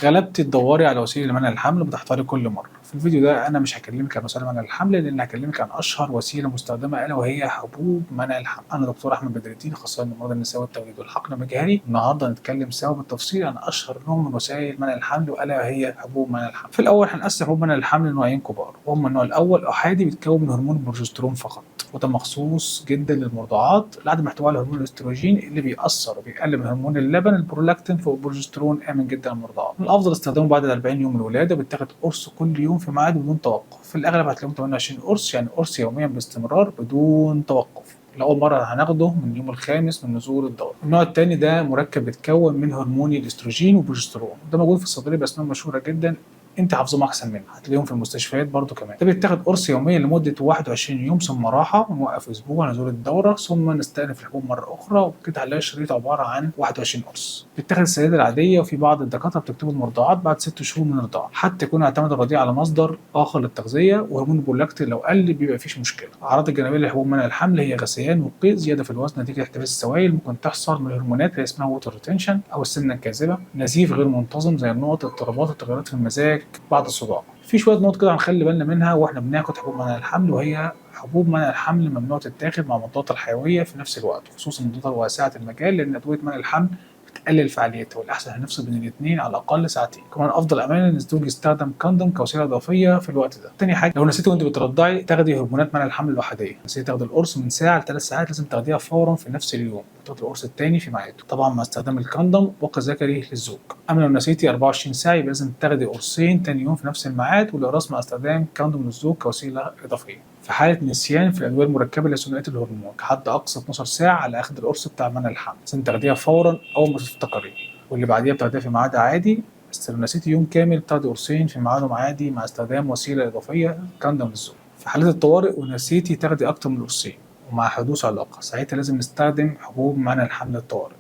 غلبتي تدوري على وسيله لمنع الحمل وبتحتاري كل مره. في الفيديو ده انا مش هكلمك عن وسائل منع الحمل، لان هكلمك عن اشهر وسيله مستخدمه الا وهي حبوب منع الحمل. انا دكتور احمد بدر الدين، اخصائي امراض النساء والتوليد والحقن المجهري. النهارده هنتكلم سوا بالتفصيل عن اشهر نوع من وسائل منع الحمل والا وهي حبوب منع الحمل. في الاول هنقسم حبوب منع الحمل لنوعين كبار، وهم النوع الاول احادي بيتكون من هرمون البروجسترون فقط، وده مخصوص جدا للمرضعات لعدم احتوائها على هرمون الاستروجين اللي بيأثر وبيقلل من هرمون اللبن البرولاكتين فوق البروجسترون، امن جدا للمرضعات. من الافضل استخدامه بعد 40 يوم من الولاده، بيتاخد قرص كل يوم في ميعاد بدون توقف. في الاغلب هتلاقيهم 28 قرص، يعني قرص يوميا باستمرار بدون توقف. لأول مرة هناخده من اليوم الخامس من نزول الدورة. النوع الثاني ده مركب بيتكون من هرموني الاستروجين والبروجسترون، ده موجود في الصيدلية بأسماء مشهورة جدا، انت حافظهم احسن منها، هتلاقيهم في المستشفيات برضو كمان. ده بيتاخد قرص يوميا لمده 21 يوم، ثم راحه ونوقف اسبوع نزول الدوره، ثم نستأنف الحبوب مره اخرى، وبكده هنلاقي الشريط عباره عن 21 قرص. بيتاخد السيدات العاديه، وفي بعض الدكاتره بتكتبه المرضعات بعد 6 شهور من الرضاعه، حتى يكون اعتمد الرضيع على مصدر اخر للتغذيه، وهرمون البرولاكتين لو قل بيبقى مفيش مشكله. الاعراض الجانبيه لحبوب منع الحمل هي غثيان وقيء، زياده في الوزن نتيجه احتباس السوائل ممكن تحصل من الهرمونات اللي اسمها ووتر ريتنشن او السمنه الكاذبه، نزيف غير منتظم زي النقط، اضطرابات، التغيرات في المزاج بعد الصداع. في شويه نقط كده هنخلي بالنا منها واحنا بناخد حبوب منع الحمل، وهي حبوب منع الحمل ممنوع تتاخد مع مضادات الحيويه في نفس الوقت، خصوصا المضادات واسعه المجال، لان ادويه منع الحمل بتقلل فعاليتها، والاحسن هنفصل بين الاثنين على الاقل ساعتين. كمان افضل امانا ان الزوج يستخدم كوندوم كوسيله اضافيه في الوقت ده. تاني حاجه، لو نسيتي وانت بترضعي تاخدي هرمونات منع الحمل الاحاديه، نسيتي تاخدي القرص من ساعه ل3 ساعات لازم تاخديها فورا في نفس اليوم، وتاخدي القرص الثاني في ميعاده، طبعا مع استخدام الكوندوم وقي ذكري للزوج. اما لو نسيتي 24 ساعه يبقى لازم تاخدي قرصين تاني يوم في نفس الميعاد، والاقراص مع استخدام كوندوم للزوج كوسيله اضافيه. في حاله نسيان في الادويه المركبه لثنائيات الهرمون كحد اقصى 12 ساعه على اخذ القرص بتاع منع الحمل، لازم تاخديها فورا اول ما تفتكري، واللي بعديها بتاخديها في ميعادها عادي. بس لو نسيتي يوم كامل بتاخدي قرصين في ميعادهم عادي مع استخدام وسيله اضافيه كوندوم للزوج. في حالات الطوارئ ونسيتي تاخدي اكتر من قرصين ومع حدوث علاقه، ساعتها لازم نستخدم حبوب منع الحمل الطوارئ.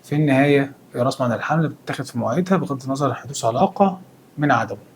في النهايه اقراص منع الحمل بتتاخد في مواعيدها بغض النظر عن حدوث علاقه من عدمه.